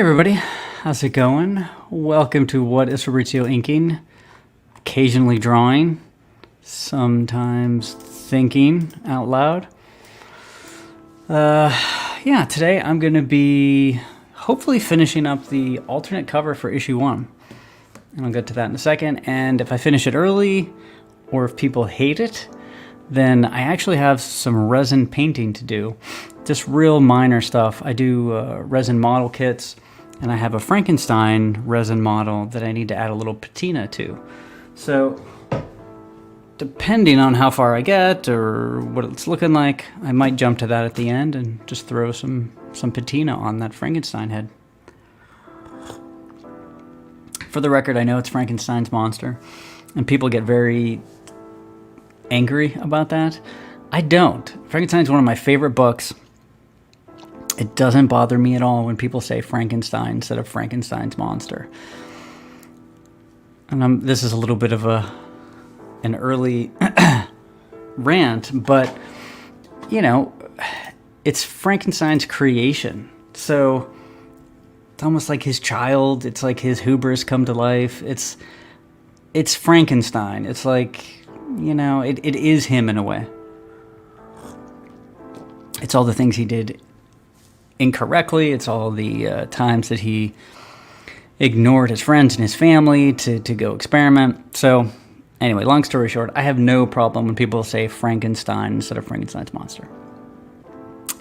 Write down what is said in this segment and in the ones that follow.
Hey everybody, how's it going? Welcome to What is Fabrizio Inking? Occasionally drawing, sometimes thinking out loud. Today I'm going to be hopefully finishing up the alternate cover for issue 1. And I'll get to that in a second. And if I finish it early, or if people hate it, then I actually have some resin painting to do. Just real minor stuff. I do resin model kits, and I have a Frankenstein resin model that I need to add a little patina to. So, depending on how far I get or what it's looking like, I might jump to that at the end and just throw some patina on that Frankenstein head. For the record, I know it's Frankenstein's monster, and people get very angry about that. I don't. Frankenstein's one of my favorite books. It doesn't bother me at all when people say Frankenstein instead of Frankenstein's monster. And this is a little bit of an early rant, but, you know, it's Frankenstein's creation. So it's almost like his child. It's like his hubris come to life. It's Frankenstein. It's like, you know, it is him in a way. It's all the things he did incorrectly. It's all the times that he ignored his friends and his family to go experiment. So anyway, long story short, I have no problem when people say Frankenstein instead of Frankenstein's monster.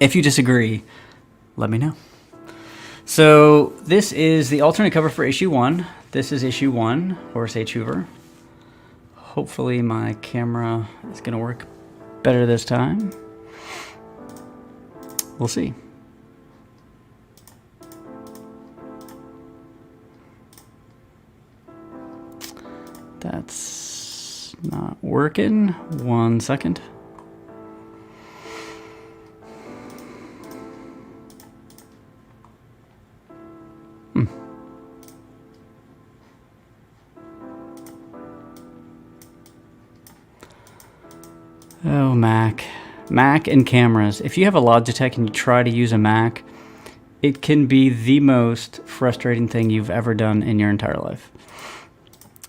If you disagree, let me know. So this is the alternate cover for issue 1. This is issue 1, Horace H. Hoover. Hopefully my camera is going to work better this time. We'll see. That's not working. 1 second. Oh, Mac and cameras. If you have a Logitech and you try to use a Mac, it can be the most frustrating thing you've ever done in your entire life.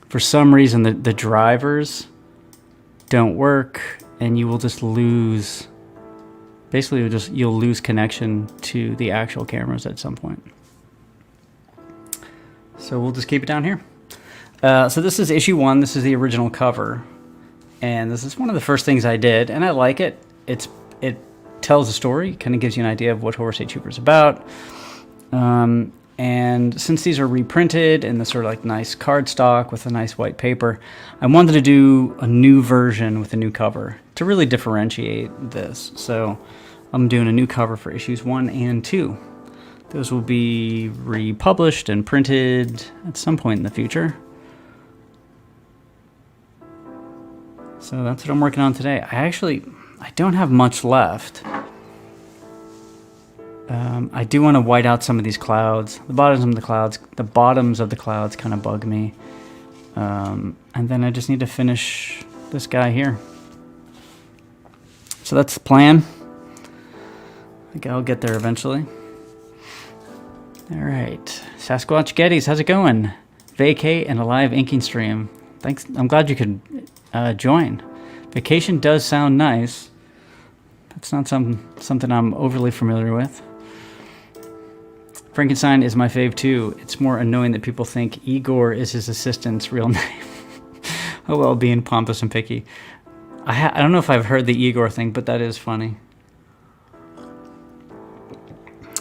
For some reason, the drivers don't work, and you will just lose. Basically, you'll lose connection to the actual cameras at some point. So we'll just keep it down here. So this is issue 1. This is the original cover. And this is one of the first things I did, and I like it. It tells a story, kind of gives you an idea of what Horace H. Hoover is about. And since these are reprinted in this sort of like nice cardstock with a nice white paper, I wanted to do a new version with a new cover to really differentiate this. So I'm doing a new cover for issues 1 and 2. Those will be republished and printed at some point in the future. So that's what I'm working on today. I don't have much left. I do want to white out some of these clouds. The bottoms of the clouds kind of bug me. And then I just need to finish this guy here. So that's the plan. I think I'll get there eventually. All right. Sasquatch Gettys, how's it going? Vacay and a live inking stream. Thanks. I'm glad you could join. Vacation does sound nice. That's not something I'm overly familiar with. Frankenstein is my fave too. It's more annoying that people think Igor is his assistant's real name. Oh well, being pompous and picky. I don't know if I've heard the Igor thing, but that is funny.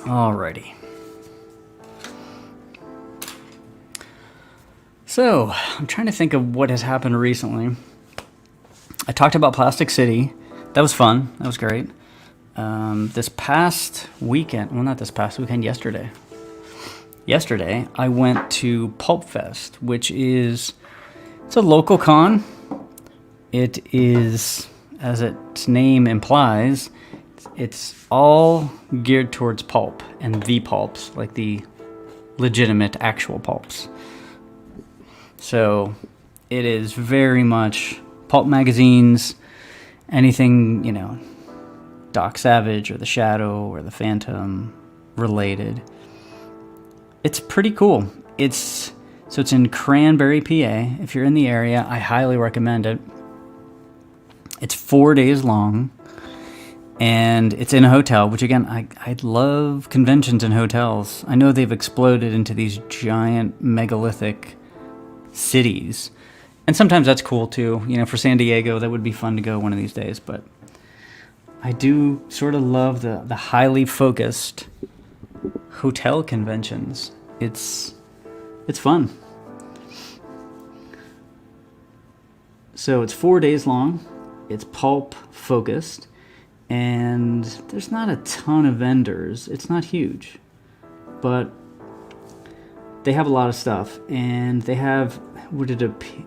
Alrighty. So, I'm trying to think of what has happened recently. I talked about Plastic City. That was fun. That was great. This past weekend, well, not this past weekend, yesterday. Yesterday, I went to PulpFest, which it's a local con. It is, as its name implies, it's all geared towards pulp and the pulps, like the legitimate actual pulps. So it is very much pulp magazines, anything, you know, Doc Savage or The Shadow or The Phantom related. It's pretty cool. It's in Cranberry, PA. If you're in the area, I highly recommend it. It's 4 days long, and it's in a hotel, which again, I love conventions in hotels. I know they've exploded into these giant megalithic cities, and sometimes that's cool too. For San Diego, that would be fun to go one of these days, but I do sort of love the highly focused hotel conventions. It's fun. So it's 4 days long. It's pulp focused, and there's not a ton of vendors. It's not huge, but they have a lot of stuff, and they have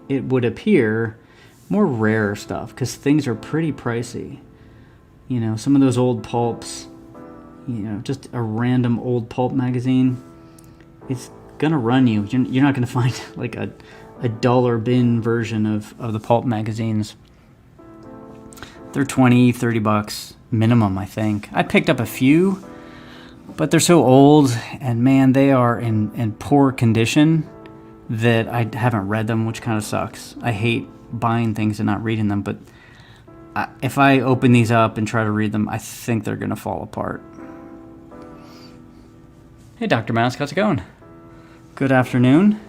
it would appear more rare stuff because things are pretty pricey. Some of those old pulps, just a random old pulp magazine, it's gonna run you. You're not gonna find like a dollar bin version of the pulp magazines. They're $20-$30 minimum, I think. I picked up a few, but they're so old, and man, they are in poor condition that I haven't read them, which kind of sucks. I hate buying things and not reading them, but if I open these up and try to read them, I think they're going to fall apart. Hey, Dr. Mask, how's it going? Good afternoon.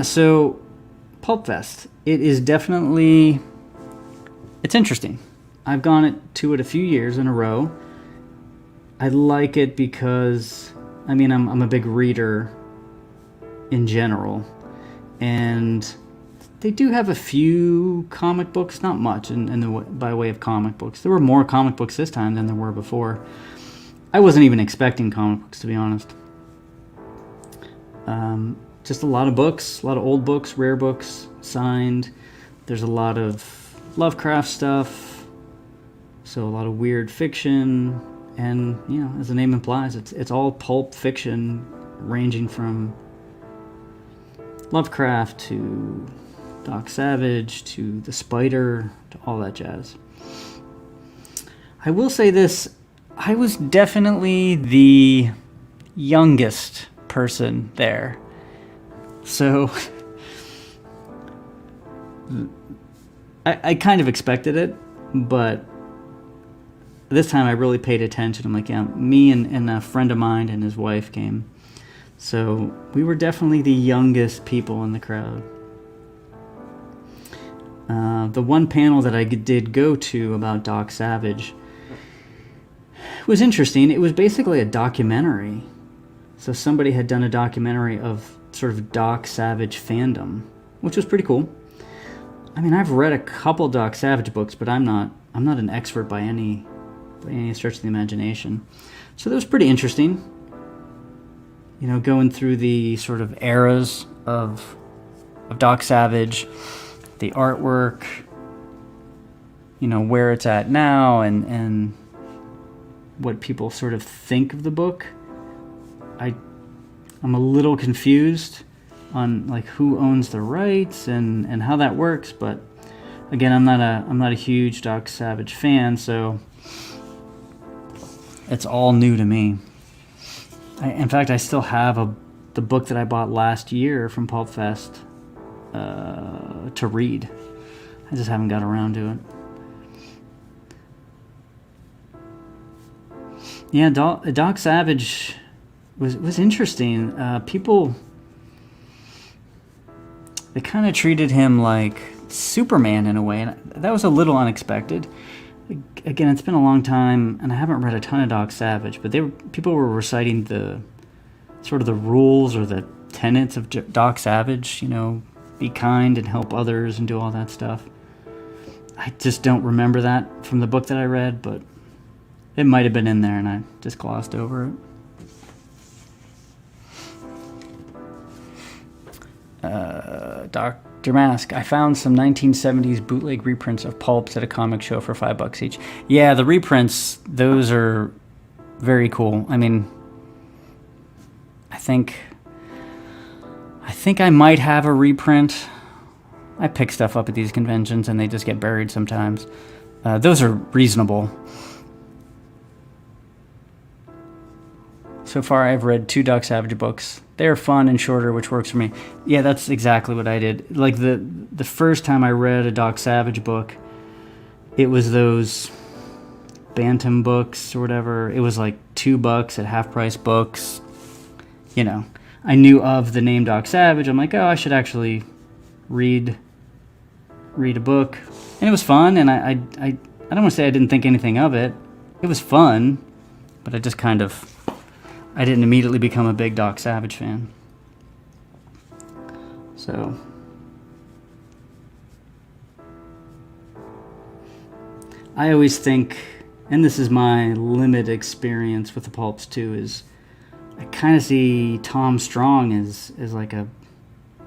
So PulpFest. It is definitely, it's interesting. I've gone to it a few years in a row. I like it because, I'm a big reader in general, and they do have a few comic books, not much by way of comic books. There were more comic books this time than there were before. I wasn't even expecting comic books, to be honest. Just a lot of books, a lot of old books, rare books, signed. There's a lot of Lovecraft stuff, so a lot of weird fiction, and as the name implies, it's all pulp fiction, ranging from Lovecraft to Doc Savage to the Spider to all that jazz. I will say this, I was definitely the youngest person there. So I kind of expected it, but this time I really paid attention. I'm like, yeah, me and a friend of mine and his wife came. So we were definitely the youngest people in the crowd. The one panel that I did go to about Doc Savage was interesting. It was basically a documentary. So somebody had done a documentary of sort of Doc Savage fandom, which was pretty cool. I've read a couple Doc Savage books, but I'm not an expert by any stretch of the imagination. So that was pretty interesting. Going through the sort of eras of Doc Savage, the artwork, where it's at now, and what people sort of think of the book. I'm a little confused on like who owns the rights and how that works, but again, I'm not a huge Doc Savage fan, so it's all new to me. In fact, I still have the book that I bought last year from PulpFest to read. I just haven't got around to it. Yeah, Doc Savage was interesting. People, they kind of treated him like Superman in a way, and that was a little unexpected. Again, it's been a long time, and I haven't read a ton of Doc Savage, but people were reciting the sort of the rules or the tenets of Doc Savage. Be kind and help others and do all that stuff. I just don't remember that from the book that I read, but it might have been in there, and I just glossed over it. Dr. Mask, I found some 1970s bootleg reprints of pulps at a comic show for $5 each. Yeah, the reprints, those are very cool. I think I might have a reprint. I pick stuff up at these conventions and they just get buried sometimes. Those are reasonable. So far, I've read 2 Doc Savage books. They're fun and shorter, which works for me. Yeah, that's exactly what I did. Like, the first time I read a Doc Savage book, it was those Bantam books or whatever. It was like $2 at half-price books. You know, I knew of the name Doc Savage. I'm like, oh, I should actually read a book. And it was fun, and I don't want to say I didn't think anything of it. It was fun, but I just kind of... I didn't immediately become a big Doc Savage fan. So... I always think, and this is my limited experience with the pulps too, is I kind of see Tom Strong as like a,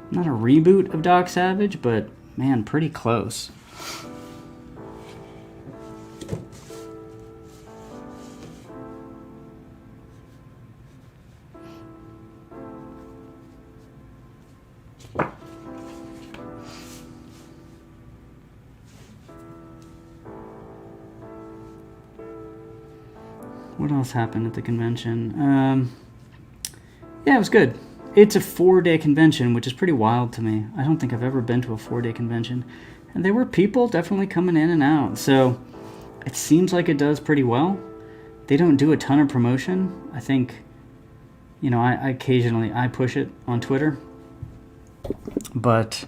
not a reboot of Doc Savage, but man, pretty close. What else happened at the convention? Yeah, it was good. It's a 4-day convention, which is pretty wild to me. I don't think I've ever been to a 4-day convention. And there were people definitely coming in and out. So it seems like it does pretty well. They don't do a ton of promotion. I think, you know, I occasionally push it on Twitter. But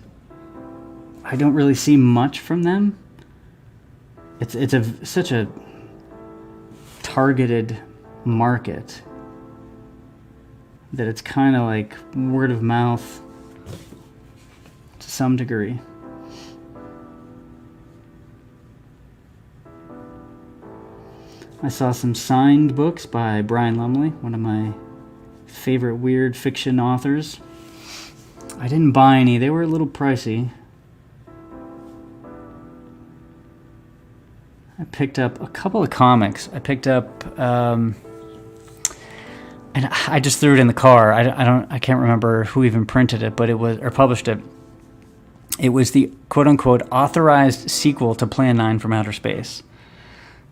I don't really see much from them. It's such a targeted market that it's kind of like word of mouth to some degree. I saw some signed books by Brian Lumley, one of my favorite weird fiction authors. I didn't buy any. They were a little pricey. I picked up a couple of comics. I picked up, and I just threw it in the car. I can't remember who even printed it, but it was, or published it. It was the quote unquote authorized sequel to Plan 9 from Outer Space.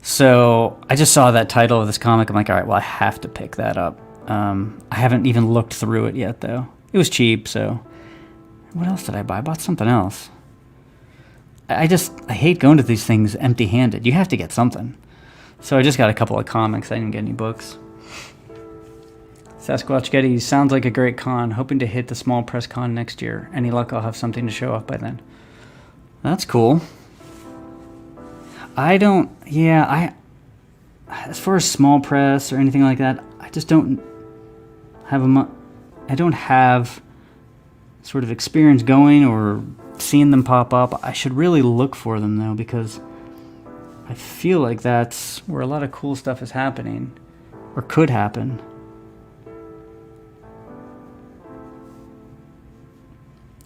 So I just saw that title of this comic. I'm like, all right, well, I have to pick that up. I haven't even looked through it yet, though. It was cheap, so. What else did I buy? I bought something else. I hate going to these things empty-handed. You have to get something. So I just got a couple of comics. I didn't get any books. Sasquatch Getty sounds like a great con. Hoping to hit the small press con next year. Any luck, I'll have something to show off by then. That's cool. As far as small press or anything like that, I just don't have I don't have sort of experience going or seeing them pop up. I should really look for them, though, because I feel like that's where a lot of cool stuff is happening, or could happen.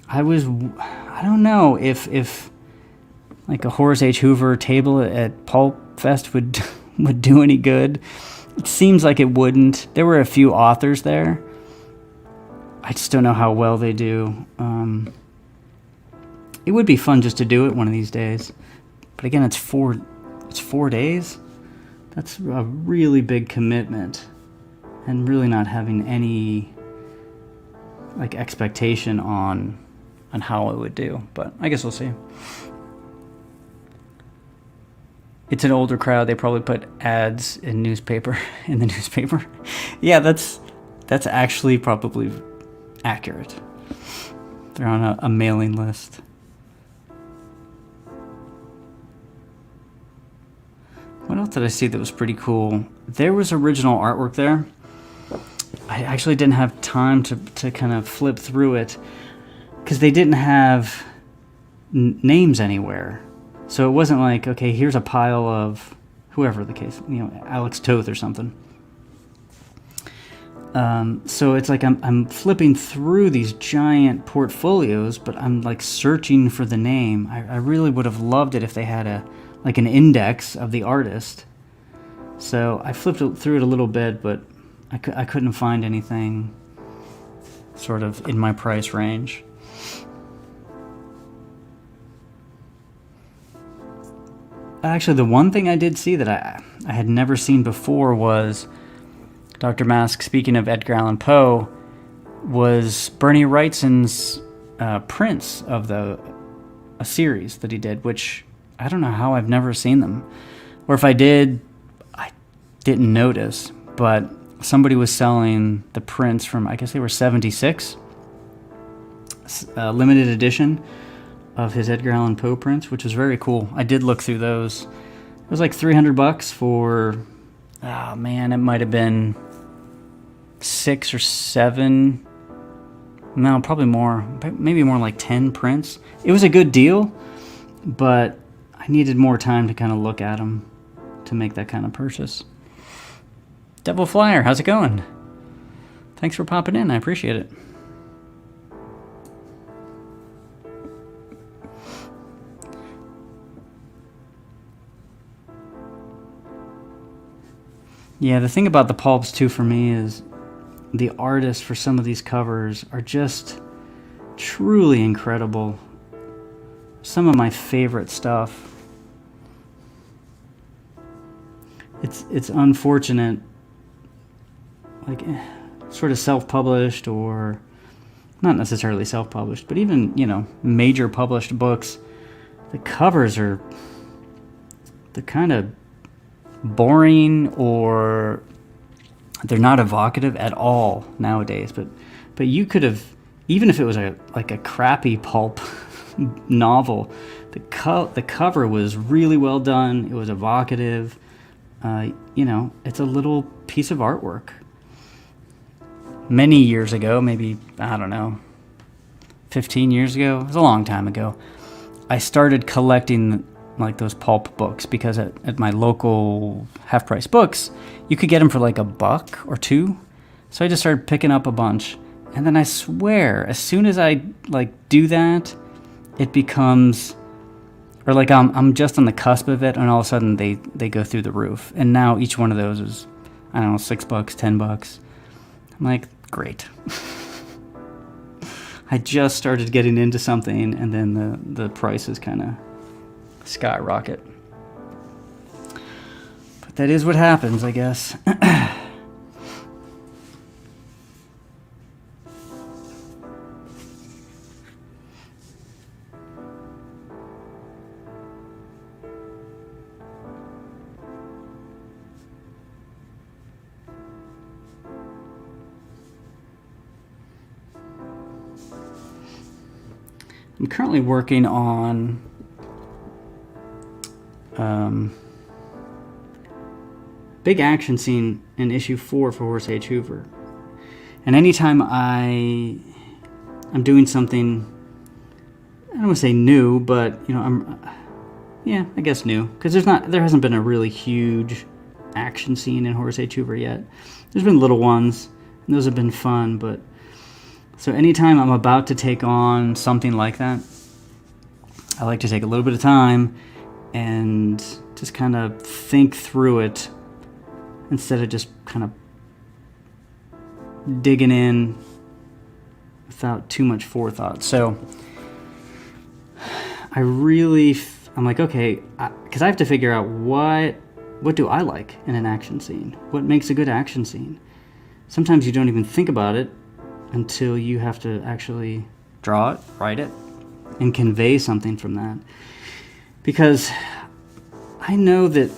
I don't know if like a Horace H. Hoover table at PulpFest would do any good. It seems like it wouldn't. There were a few authors there. I just don't know how well they do. It would be fun just to do it one of these days. But again, it's 4 days. That's a really big commitment. And really not having any like expectation on how it would do. But I guess we'll see. It's an older crowd. They probably put ads in the newspaper. Yeah, that's actually probably accurate. They're on a mailing list. What else did I see that was pretty cool? There was original artwork there. I actually didn't have time to kind of flip through it because they didn't have names anywhere. So it wasn't like, okay, here's a pile of whoever the case, Alex Toth or something. So it's like I'm flipping through these giant portfolios, but I'm like searching for the name. I really would have loved it if they had an index of the artist. So I flipped through it a little bit, but I couldn't find anything sort of in my price range. Actually, the one thing I did see that I had never seen before was Dr. Mask, speaking of Edgar Allan Poe, was Bernie Wrightson's prints of a series that he did, which I don't know how I've never seen them. Or if I did, I didn't notice. But somebody was selling the prints from, I guess they were 76, limited edition of his Edgar Allan Poe prints, which was very cool. I did look through those. It was like $300 for, oh man, it might have been 6 or 7, no, probably more, maybe more like 10 prints. It was a good deal, but I needed more time to kind of look at them to make that kind of purchase. Devil Flyer, how's it going? Thanks for popping in, I appreciate it. Yeah, the thing about the pulps too for me is the artists for some of these covers are just truly incredible. Some of my favorite stuff. It's unfortunate, like sort of self-published, or not necessarily self-published, but even, you know, major published books, the covers are the kind of boring, or they're not evocative at all nowadays. But you could have, even if it was a crappy pulp novel, the cover was really well done. It was evocative. You know, it's a little piece of artwork. Many years ago, maybe, I don't know, 15 years ago, it was a long time ago, I started collecting like those pulp books, because at my local half-price books, you could get them for like $1 or $2. So I just started picking up a bunch, and then I swear, as soon as I like do that, it becomes, or like I'm just on the cusp of it, and all of a sudden they go through the roof. And now each one of those is, I don't know, $6, $10. I'm like, great. I just started getting into something, and then the prices kind of skyrocket. But that is what happens, I guess. I'm currently working on big action scene in issue 4 for Horace H. Hoover. And anytime I'm doing something, I don't want to say new, but you know, I guess new, because there hasn't been a really huge action scene in Horace H. Hoover yet. There's been little ones, and those have been fun, but so anytime I'm about to take on something like that, I like to take a little bit of time and just kind of think through it, instead of just kind of digging in without too much forethought. So I'm like, okay, because I have to figure out what do I like in an action scene? What makes a good action scene? Sometimes you don't even think about it until you have to actually draw it, write it, and convey something from that. Because I know that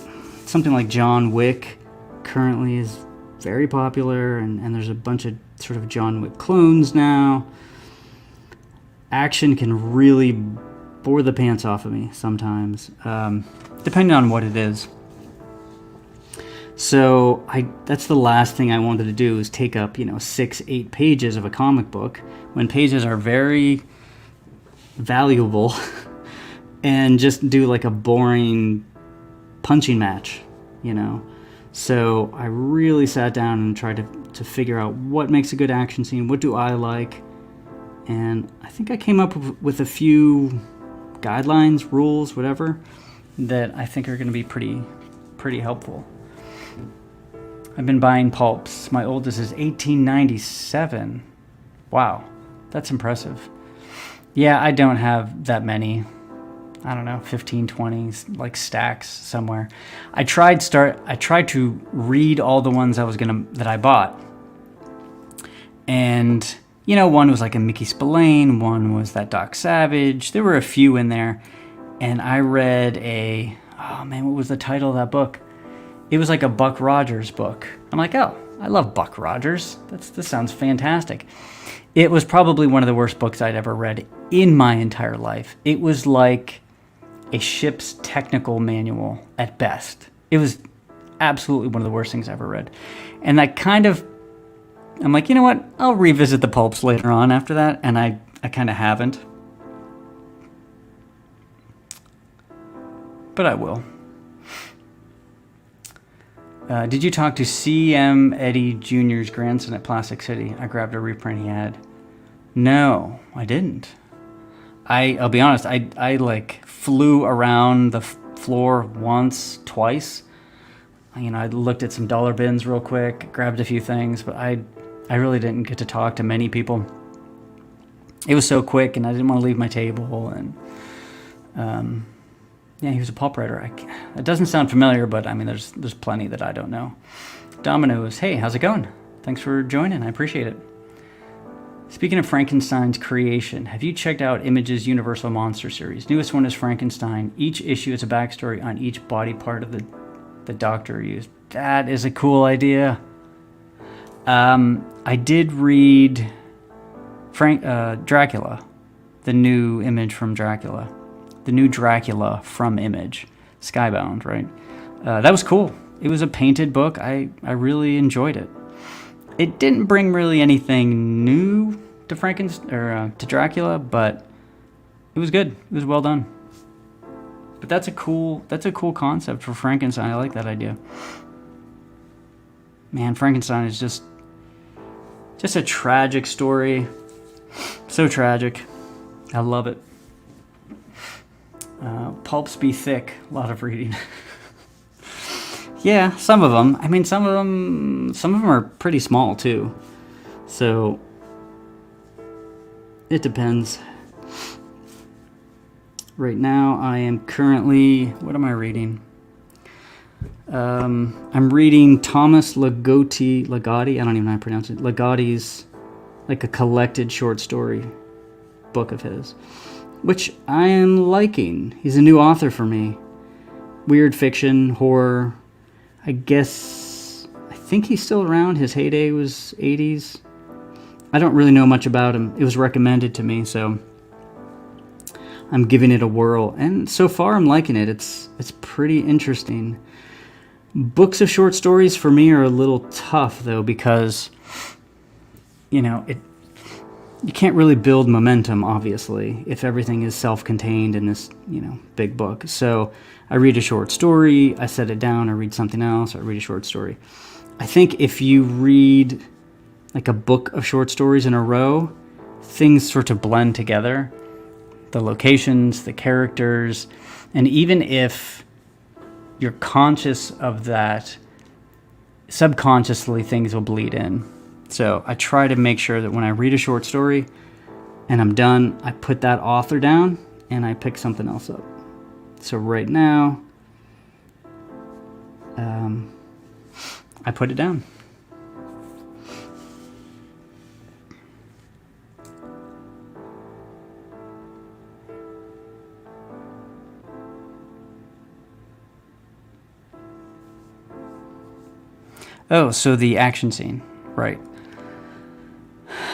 something like John Wick currently is very popular, and there's a bunch of sort of John Wick clones now. Action can really bore the pants off of me sometimes, depending on what it is. So that's the last thing I wanted to do, is take up 6-8 pages of a comic book, when pages are very valuable, and just do like a boring punching match, So I really sat down and tried to figure out what makes a good action scene, what do I like, and I think I came up with a few guidelines, rules, whatever, that I think are going to be pretty helpful. I've been buying pulps. My oldest is 1897. Wow, that's impressive. Yeah, I don't have that many. I don't know, 15, 20 like stacks somewhere. I tried to read all the ones that I bought. And, you know, one was like a Mickey Spillane, one was that Doc Savage. There were a few in there. And I read oh man, what was the title of that book? It was like a Buck Rogers book. I'm like, oh, I love Buck Rogers. This sounds fantastic. It was probably one of the worst books I'd ever read in my entire life. It was like a ship's technical manual at best. It was absolutely one of the worst things I ever read. And that kind of, I'm like, you know what? I'll revisit the pulps later on after that. And I kind of haven't. But I will. Did you talk to C.M. Eddy Jr.'s grandson at Plastic City? I grabbed a reprint he had. No, I didn't. I'll be honest, I like flew around the floor once, twice. You know, I looked at some dollar bins real quick, grabbed a few things, but I really didn't get to talk to many people. It was so quick, and I didn't want to leave my table, and yeah, he was a pulp writer. It doesn't sound familiar, but I mean, there's plenty that I don't know. Domino's, hey, how's it going? Thanks for joining. I appreciate it. Speaking of Frankenstein's creation, have you checked out Image's Universal Monster series? Newest one is Frankenstein. Each issue is a backstory on each body part of the doctor used. That is a cool idea. I did read Dracula, the new Image from Dracula. The new Dracula from Image, Skybound, right? That was cool. It was a painted book. I really enjoyed it. It didn't bring really anything new to to Dracula, but it was good. It was well done. But that's a cool concept for Frankenstein. I like that idea. Man, Frankenstein is just a tragic story. So tragic. I love it. Pulps be thick. A lot of reading. Yeah, some of them. I mean, some of them are pretty small too. So it depends. Right now, I am currently. What am I reading? I'm reading Thomas Ligotti. I don't even know how to pronounce it. Ligotti's, like a collected short story book of his, which I am liking. He's a new author for me. Weird fiction, horror. I think he's still around. His heyday was 80s. I don't really know much about him. It was recommended to me, so I'm giving it a whirl. And so far, I'm liking it. It's pretty interesting. Books of short stories for me are a little tough, though, because, you know, you can't really build momentum, obviously, if everything is self-contained in this, you know, big book. So I read a short story, I set it down, I read something else, I read a short story. I think if you read like a book of short stories in a row, things sort of blend together. The locations, the characters, and even if you're conscious of that, subconsciously things will bleed in. So I try to make sure that when I read a short story and I'm done, I put that author down and I pick something else up. So right now, I put it down. Oh, so the action scene, right.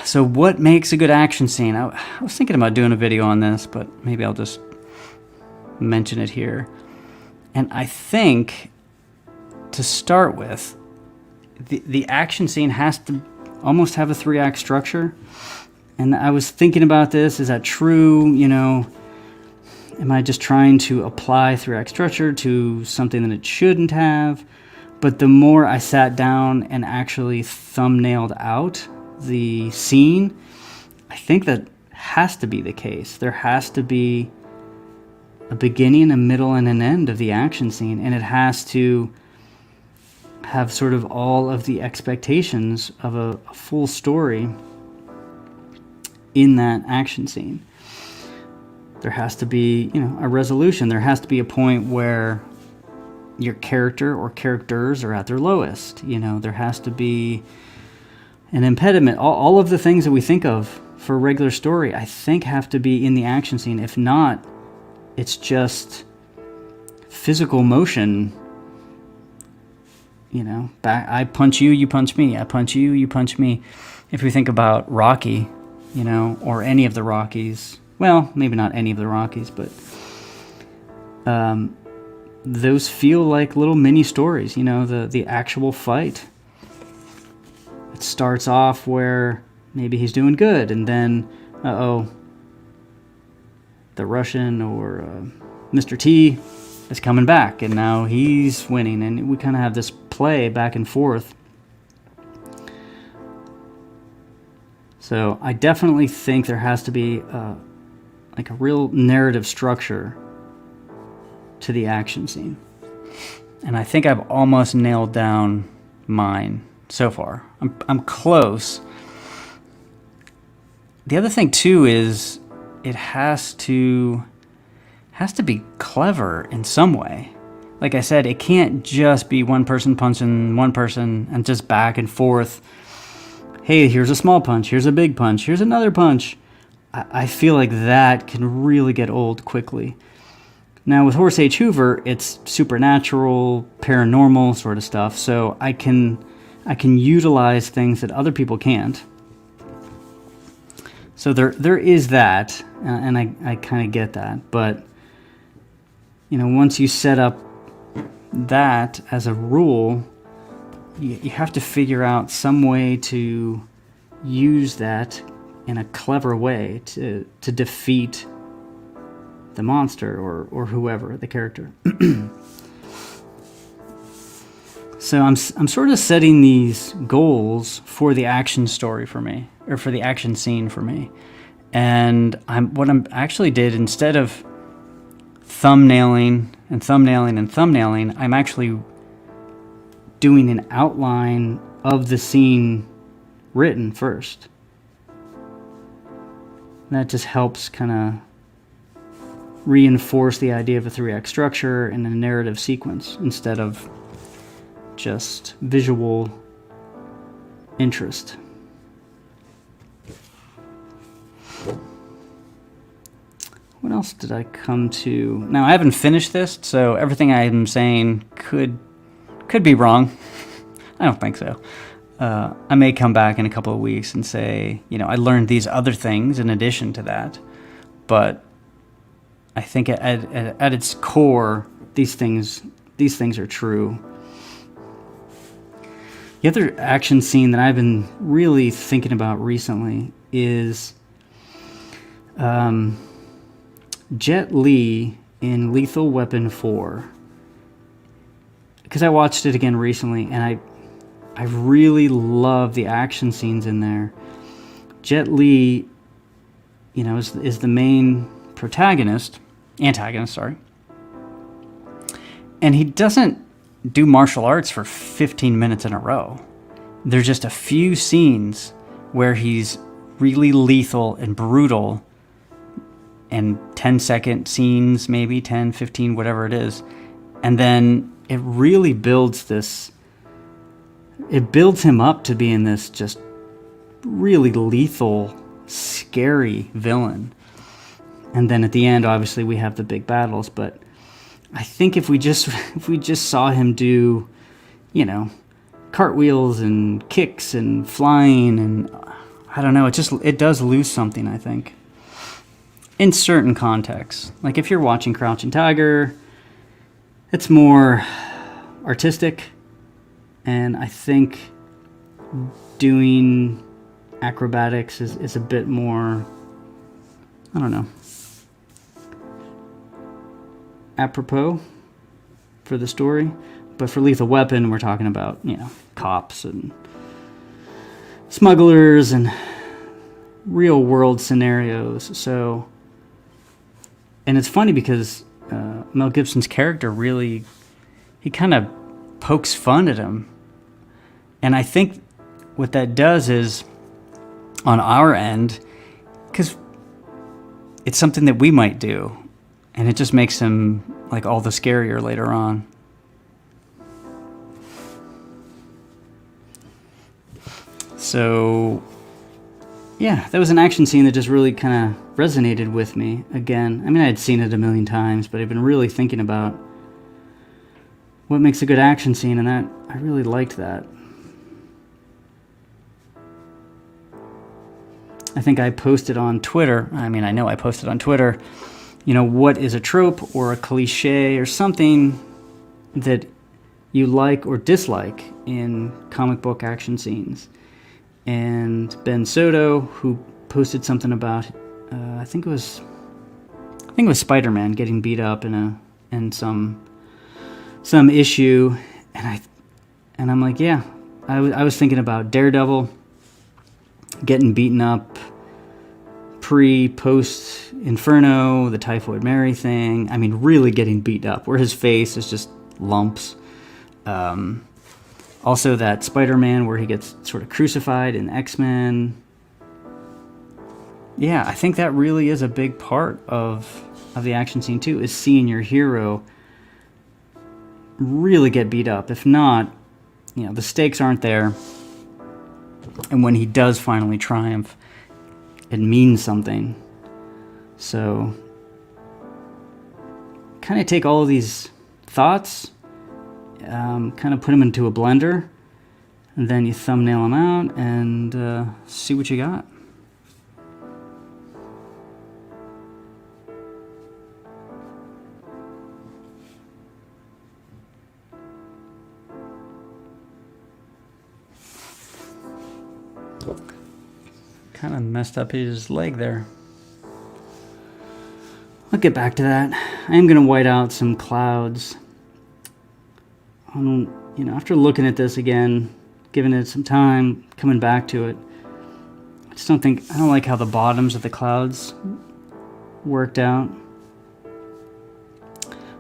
So what makes a good action scene? I was thinking about doing a video on this, but maybe I'll just mention it here. And I think, to start with, the action scene has to almost have a 3-act structure. And I was thinking about this. Is that true? You know, am I just trying to apply 3-act structure to something that it shouldn't have? But the more I sat down and actually thumbnailed out the scene, I think that has to be the case. There has to be a beginning, a middle, and an end of the action scene, and it has to have sort of all of the expectations of a full story in that action scene. there has to be, a resolution. There has to be a point where your character or characters are at their lowest. There has to be an impediment. All of the things that we think of for a regular story, I think, have to be in the action scene. If not, it's just physical motion. I punch you, you punch me. I punch you, you punch me. If we think about Rocky, or any of the Rockies, well, maybe not any of the Rockies, but those feel like little mini stories, the actual fight. It starts off where maybe he's doing good, and then, the Russian or Mr. T is coming back, and now he's winning, and we kind of have this play back and forth. So I definitely think there has to be like a real narrative structure to the action scene. And I think I've almost nailed down mine so far. I'm close. The other thing too is it has to be clever in some way. Like I said, it can't just be one person punching one person and just back and forth. Hey, here's a small punch, here's a big punch, here's another punch. I feel like that can really get old quickly. Now with Horace H. Hoover, it's supernatural, paranormal sort of stuff, so I can utilize things that other people can't. So there is that, and I kind of get that. But once you set up that as a rule, you have to figure out some way to use that in a clever way to defeat the monster or whoever, the character. So I'm sort of setting these goals for the action story for me, or for the action scene for me. And what I'm actually did, instead of thumbnailing, I'm actually doing an outline of the scene written first. That just helps kind of reinforce the idea of a 3-act structure and a narrative sequence instead of just visual interest. What else did I come to? Now, I haven't finished this, so everything I'm saying could be wrong. I don't think so. I may come back in a couple of weeks and say, I learned these other things in addition to that. But I think at its core, these things are true. The other action scene that I've been really thinking about recently is Jet Li in Lethal Weapon 4. Because I watched it again recently, and I really love the action scenes in there. Jet Li, is the main antagonist, sorry. And he doesn't do martial arts for 15 minutes in a row. There's just a few scenes where he's really lethal and brutal, and 10-second scenes, maybe 10, 15, whatever it is. And then it really builds him up to being this just really lethal, scary villain. And then at the end, obviously, we have the big battles. But I think if we just saw him do, cartwheels and kicks and flying, and I don't know, it does lose something, I think, in certain contexts. Like if you're watching Crouching Tiger, it's more artistic, and I think doing acrobatics is a bit more, I don't know, apropos for the story. But for Lethal Weapon, we're talking about, cops and smugglers and real world scenarios. So, and it's funny because Mel Gibson's character really, he kind of pokes fun at him. And I think what that does is, on our end, because it's something that we might do, and it just makes him like all the scarier later on. So yeah, that was an action scene that just really kind of resonated with me again. I mean, I had seen it a million times, but I've been really thinking about what makes a good action scene, and that I really liked that. I think I posted on Twitter, I know I posted on Twitter, what is a trope or a cliche or something that you like or dislike in comic book action scenes. And Ben Soto, who posted something about, I think it was Spider-Man getting beat up in some issue, and I'm like, yeah, I was thinking about Daredevil getting beaten up post Inferno, the Typhoid Mary thing. I mean, really getting beat up, where his face is just lumps. Also that Spider-Man where he gets sort of crucified in X-Men. Yeah, I think that really is a big part of the action scene too, is seeing your hero really get beat up. If not, the stakes aren't there. And when he does finally triumph, it means something. So kind of take all of these thoughts, kind of put them into a blender, and then you thumbnail them out and see what you got. Kind of messed up his leg there. I'll get back to that. I am going to white out some clouds. After looking at this again, giving it some time, coming back to it, I don't like how the bottoms of the clouds worked out.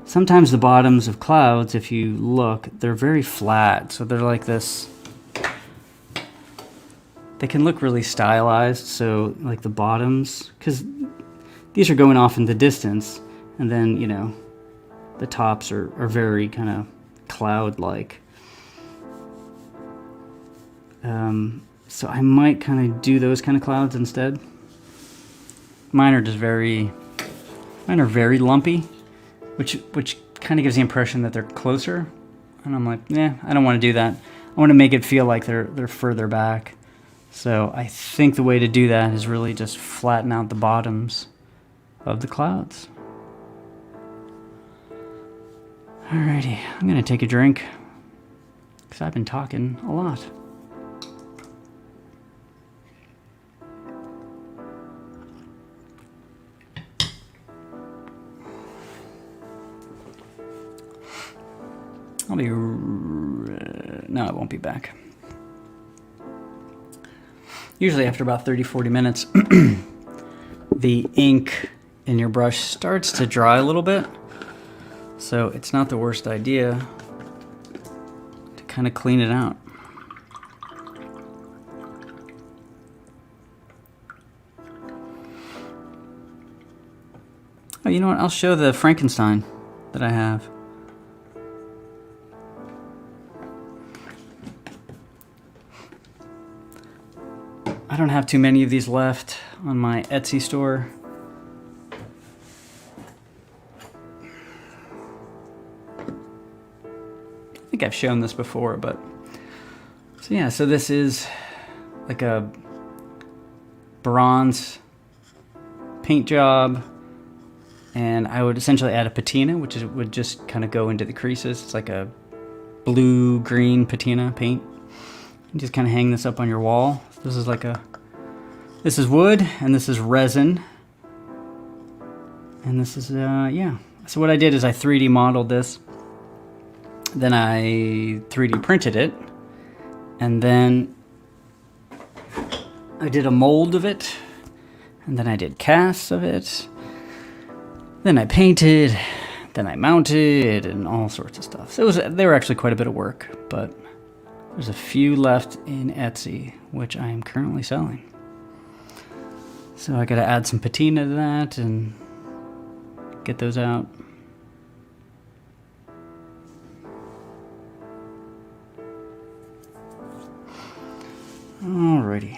Sometimes the bottoms of clouds, if you look, they're very flat. So they're like this. They can look really stylized. So like the bottoms, because these are going off in the distance. And then, the tops are very kind of cloud-like. So I might kind of do those kind of clouds instead. Mine are very lumpy, which kind of gives the impression that they're closer. And I'm like, I don't want to do that. I want to make it feel like they're further back. So I think the way to do that is really just flatten out the bottoms of the clouds. Alrighty, I'm gonna take a drink because I've been talking a lot. No, I won't be back. Usually after about 30-40 minutes, the ink in your brush starts to dry a little bit. So it's not the worst idea to kind of clean it out. Oh, you know what? I'll show the Frankenstein that I have. I don't have too many of these left on my Etsy store. I think I've shown this before, but so this is like a bronze paint job, and I would essentially add a patina, which would just kind of go into the creases. It's like a blue-green patina paint. You just kind of hang this up on your wall. This is wood, and this is resin, and this is So what I did is I 3D modeled this, then I 3D printed it, and then I did a mold of it, and then I did casts of it, then I painted, then I mounted, and all sorts of stuff. So they were actually quite a bit of work, but there's a few left in Etsy, which I am currently selling. So I gotta add some patina to that and get those out. Alrighty.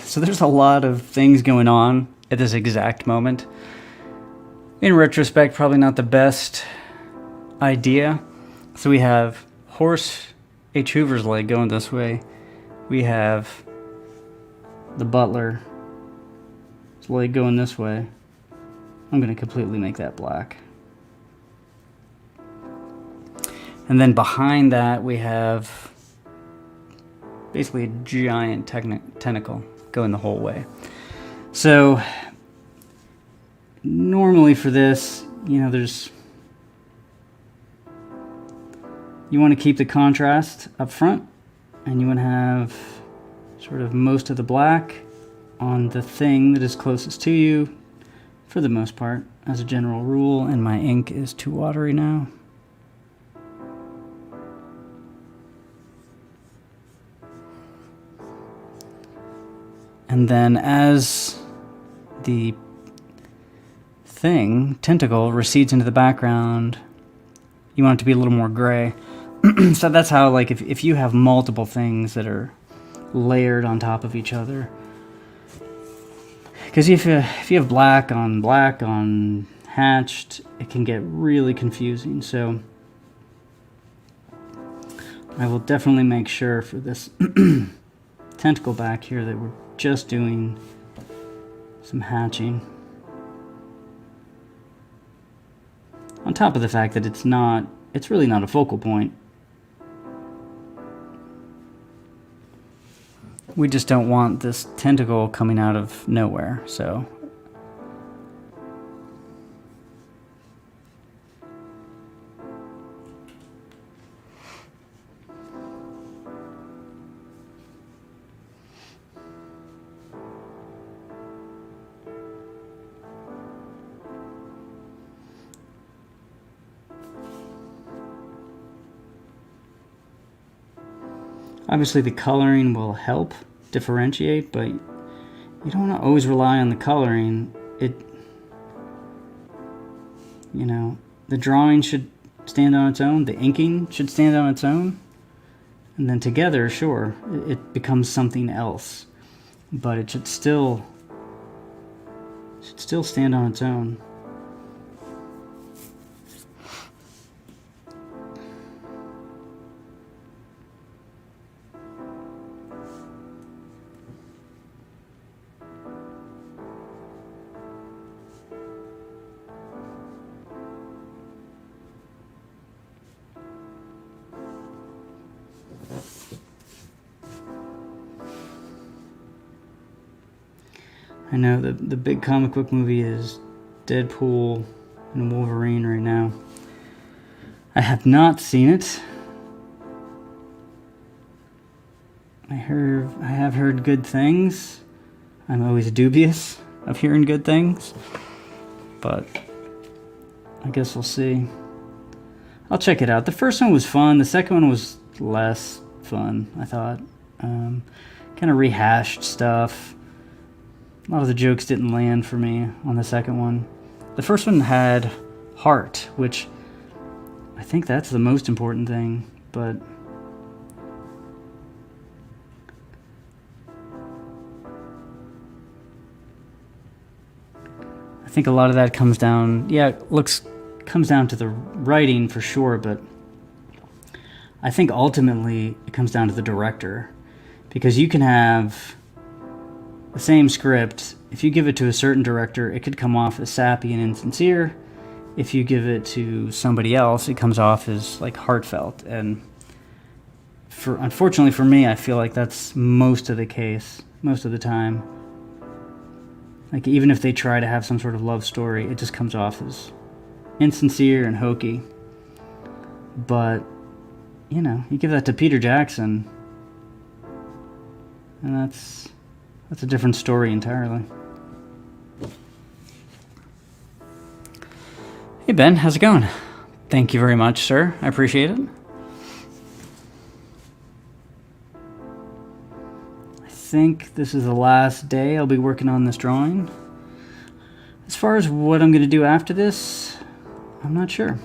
So there's a lot of things going on at this exact moment. In retrospect, probably not the best idea. So we have Horse H. Hoover's leg going this way. We have the Butler's leg going this way. I'm going to completely make that black. And then behind that we have basically a giant tentacle going the whole way. So normally for this, you know, you want to keep the contrast up front, and you want to have sort of most of the black on the thing that is closest to you for the most part, as a general rule. And my ink is too watery now. And then as the tentacle, recedes into the background, you want it to be a little more gray. So that's how, like, if you have multiple things that are layered on top of each other, because if you have black on hatched, it can get really confusing. So I will definitely make sure for this tentacle back here that we're just doing some hatching, on top of the fact that it's really not a focal point. We just don't want this tentacle coming out of nowhere, so obviously the coloring will help differentiate, but you don't want to always rely on the coloring. The drawing should stand on its own, the inking should stand on its own, and then together, sure, it becomes something else, but it should still stand on its own. I know the big comic book movie is Deadpool and Wolverine right now. I have not seen it. I have heard good things. I'm always dubious of hearing good things, but I guess we'll see. I'll check it out. The first one was fun. The second one was less fun, I thought. Kind of rehashed stuff. A lot of the jokes didn't land for me on the second one. The first one had heart, which I think that's the most important thing, but I think a lot of that comes down, comes down to the writing for sure, but I think ultimately it comes down to the director, because you can have the same script. If you give it to a certain director, it could come off as sappy and insincere. If you give it to somebody else, it comes off as like heartfelt. And unfortunately for me, I feel like that's most of the case, most of the time. Like, even if they try to have some sort of love story, it just comes off as insincere and hokey. But, you know, you give that to Peter Jackson, and that's a different story entirely. Hey Ben, how's it going? Thank you very much, sir. I appreciate it. I think this is the last day I'll be working on this drawing. As far as what I'm going to do after this, I'm not sure.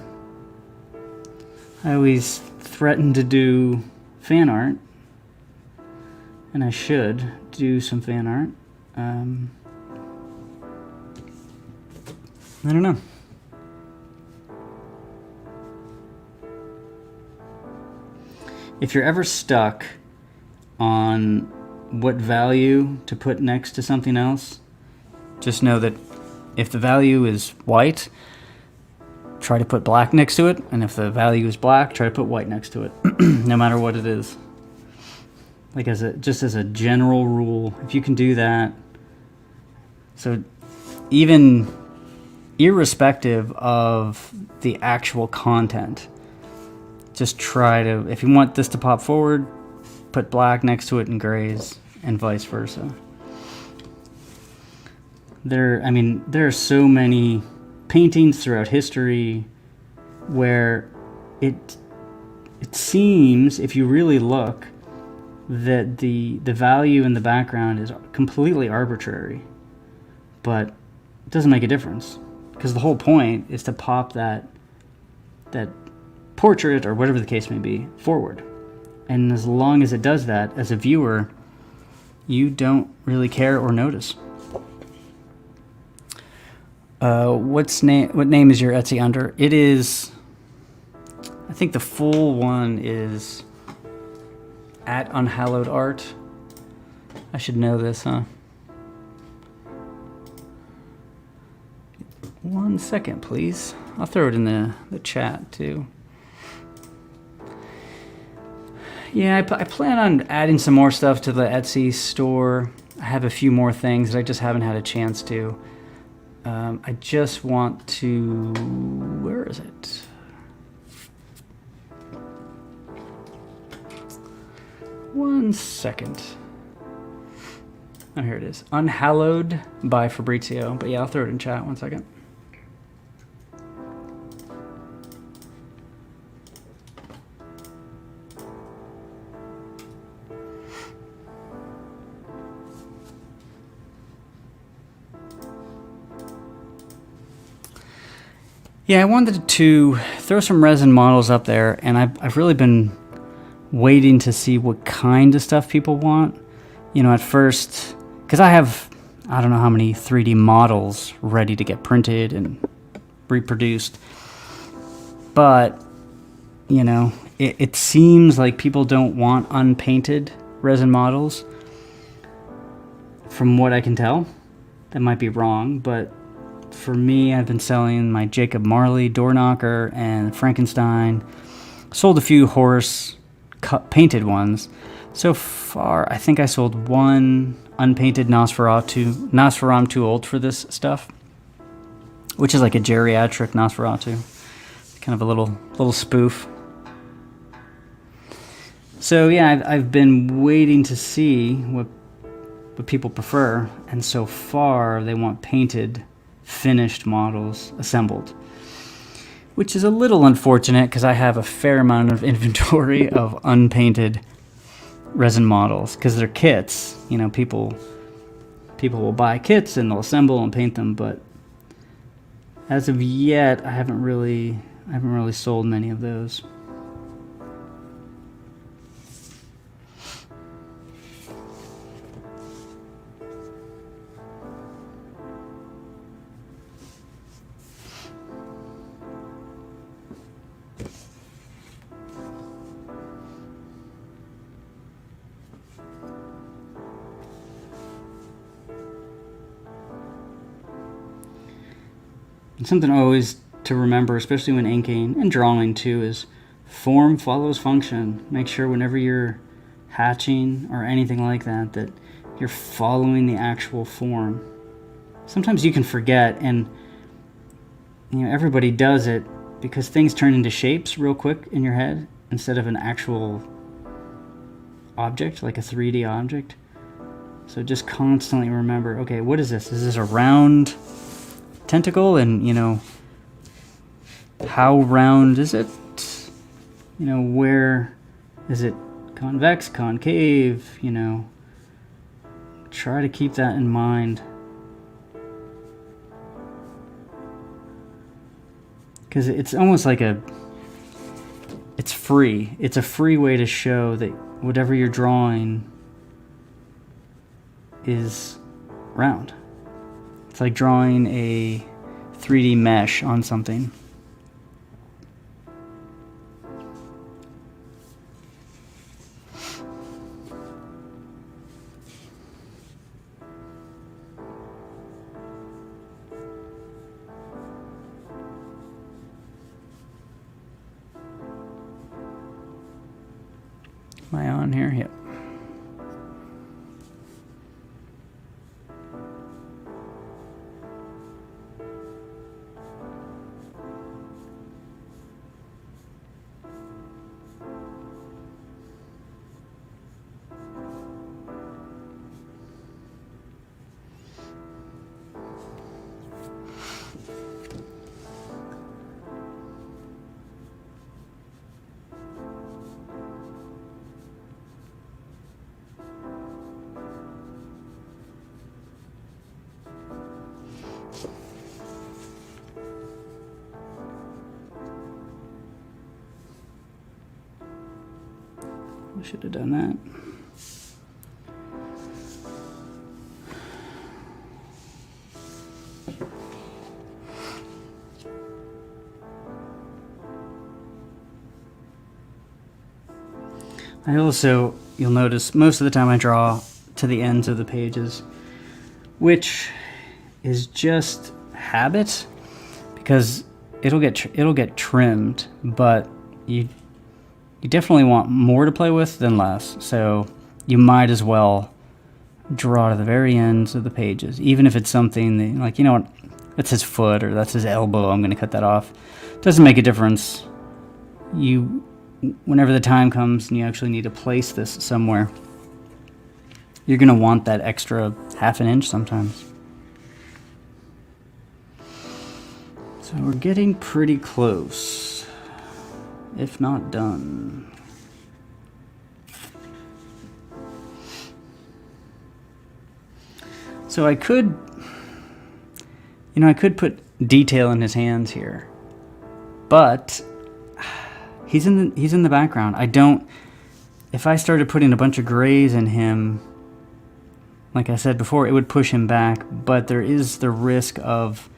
I always threaten to do fan art, and I should do some fan art. I don't know. If you're ever stuck on what value to put next to something else, just know that if the value is white, try to put black next to it, and if the value is black, try to put white next to it, no matter what it is. Like, just as a general rule, if you can do that, so even irrespective of the actual content, just try to, if you want this to pop forward, put black next to it and grays, and vice versa. There are so many paintings throughout history where it seems, if you really look, that the value in the background is completely arbitrary, but it doesn't make a difference, because the whole point is to pop that portrait, or whatever the case may be, forward. And as long as it does that, as a viewer, you don't really care or notice. What name is your Etsy under? It is, I think the full one is at Unhallowed Art. I should know this, huh? 1 second, please. I'll throw it in the chat too. Yeah, I plan on adding some more stuff to the Etsy store. I have a few more things that I just haven't had a chance to. I just want to... Where is it? One second. Oh, here it is. Unhallowed by Fabrizio. But yeah, I'll throw it in chat. 1 second. Yeah, I wanted to throw some resin models up there, and I've really been waiting to see what kind of stuff people want. You know, at first, because I don't know how many 3D models ready to get printed and reproduced, but, you know, it seems like people don't want unpainted resin models, from what I can tell. That might be wrong, but for me, I've been selling my Jacob Marley door knocker and Frankenstein. Sold a few horse painted ones. So far, I think I sold one unpainted Nosferatu. I'm too old for this stuff, which is like a geriatric Nosferatu. Kind of a little spoof. So yeah, I've been waiting to see what people prefer, and so far they want painted, finished models assembled, which is a little unfortunate because I have a fair amount of inventory of unpainted resin models, because they're kits. You know, people will buy kits and they'll assemble and paint them, but as of yet, I haven't really sold many of those. And something always to remember, especially when inking and drawing too, is form follows function. Make sure whenever you're hatching or anything like that, that you're following the actual form. sometimes you can forget, and everybody does it because things turn into shapes real quick in your head instead of an actual object, like a 3D object. So just constantly remember, okay, what is this? Is this a round tentacle? And how round is it? Where is it? Convex, concave? Try to keep that in mind, because it's almost like it's free. It's a free way to show that whatever you're drawing is round. It's like drawing a 3D mesh on something. Am I on here? Yep. I should have done that. I also, you'll notice, most of the time I draw to the ends of the pages, which is just habit, because it'll get trimmed, but you definitely want more to play with than less. So you might as well draw to the very ends of the pages, even if it's something that, like, what, that's his foot or that's his elbow, I'm going to cut that off. Doesn't make a difference. Whenever the time comes and you actually need to place this somewhere, you're going to want that extra ½ inch sometimes. So we're getting pretty close, if not done. So I could put detail in his hands here, but he's in the background. If I started putting a bunch of grays in him, like I said before, it would push him back, but there is the risk of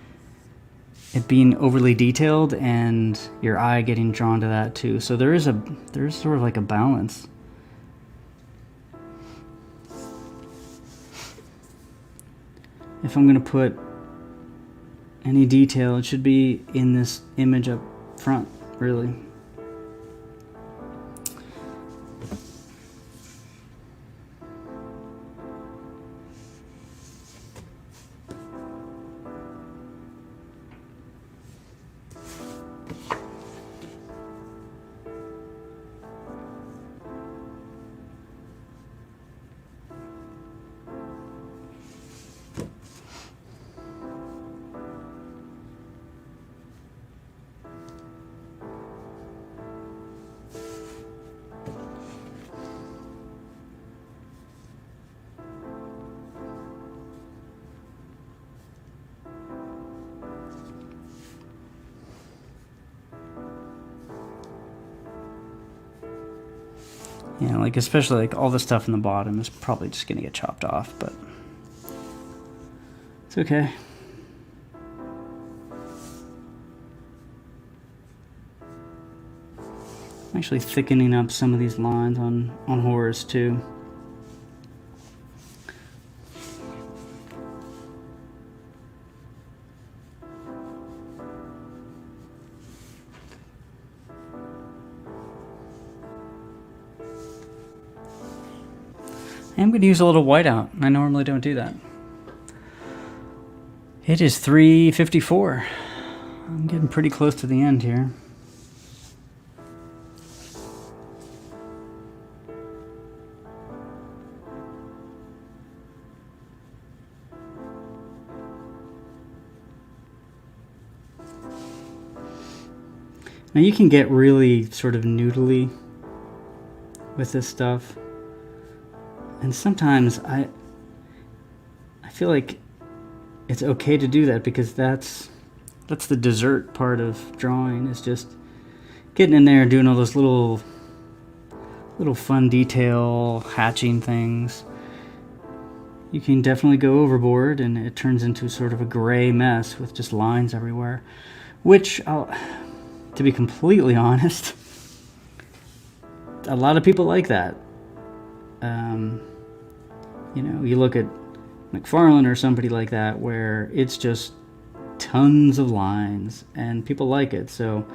it being overly detailed and your eye getting drawn to that too. So there's sort of like a balance. If I'm going to put any detail, it should be in this image up front, really. Yeah, like especially like all the stuff in the bottom is probably just gonna get chopped off, but it's okay. I'm actually thickening up some of these lines on horrors too. I'm going to use a little whiteout. I normally don't do that. It is 3:54. I'm getting pretty close to the end here. Now you can get really sort of noodly with this stuff. And sometimes I feel like it's okay to do that, because that's the dessert part of drawing, is just getting in there and doing all those little fun detail hatching things. You can definitely go overboard and it turns into sort of a gray mess with just lines everywhere, which to be completely honest, a lot of people like that. You know, you look at McFarlane or somebody like that, where it's just tons of lines and people like it. So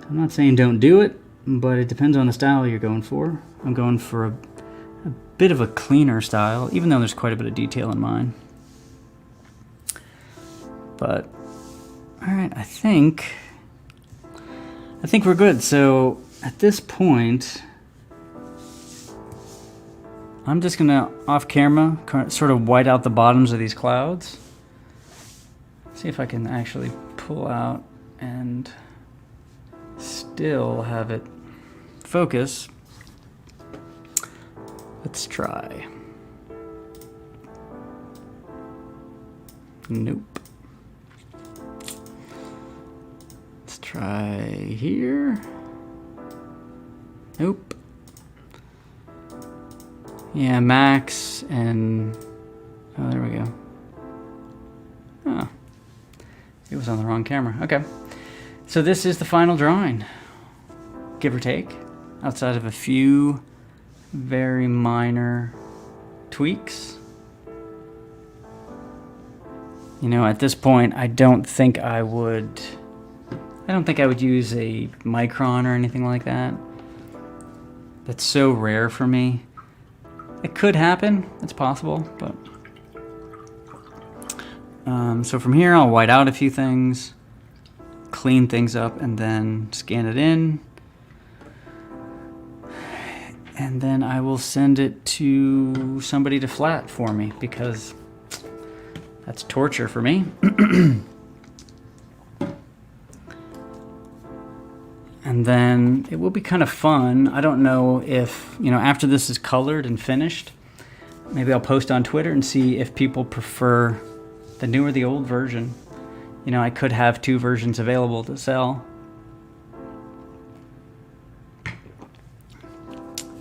I'm not saying don't do it, but it depends on the style you're going for. I'm going for a bit of a cleaner style, even though there's quite a bit of detail in mine. But all right, I think we're good. So at this point, I'm just gonna, off camera, sort of white out the bottoms of these clouds. See if I can actually pull out and still have it focus. Let's try. Nope. Let's try here. Nope. Yeah, max and... oh, there we go. Oh. It was on the wrong camera. Okay. So this is the final drawing, give or take, outside of a few very minor tweaks. You know, at this point, I don't think I would use a micron or anything like that. That's so rare for me. It could happen, it's possible, but... so from here, I'll white out a few things, clean things up, and then scan it in. And then I will send it to somebody to flat for me, because that's torture for me. And then it will be kind of fun. I don't know if, you know, after this is colored and finished, maybe I'll post on Twitter and see if people prefer the new or the old version. You know, I could have two versions available to sell.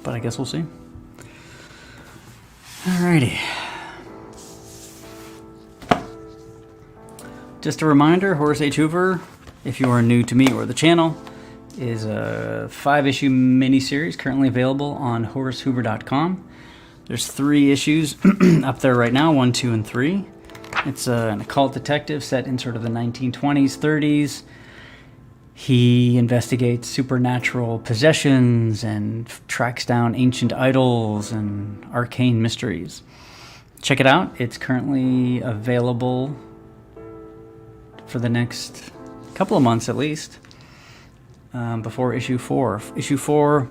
But I guess we'll see. Alrighty. Just a reminder, Horace H. Hoover, if you are new to me or the channel, is a 5-issue miniseries currently available on HoraceHoover.com. There's 3 issues up there right now, 1, 2, and 3. It's an occult detective set in sort of the 1920s, 30s. He investigates supernatural possessions and tracks down ancient idols and arcane mysteries. Check it out. It's currently available for the next couple of months at least. Before issue 4. Issue 4,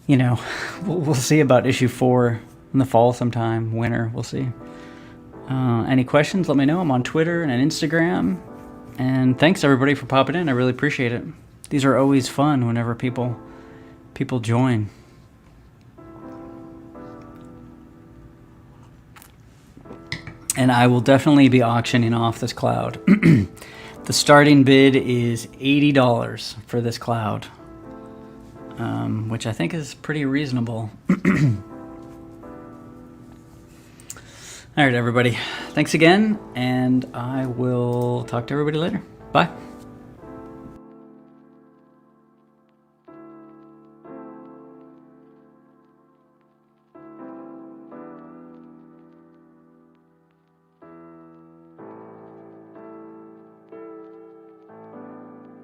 you know, we'll see about issue 4 in the fall sometime, winter, we'll see. Any questions, let me know. I'm on Twitter and Instagram. And thanks everybody for popping in. I really appreciate it. These are always fun whenever people join. And I will definitely be auctioning off this cloud. The starting bid is $80 for this cloud, which I think is pretty reasonable. All right, everybody. Thanks again, and I will talk to everybody later. Bye.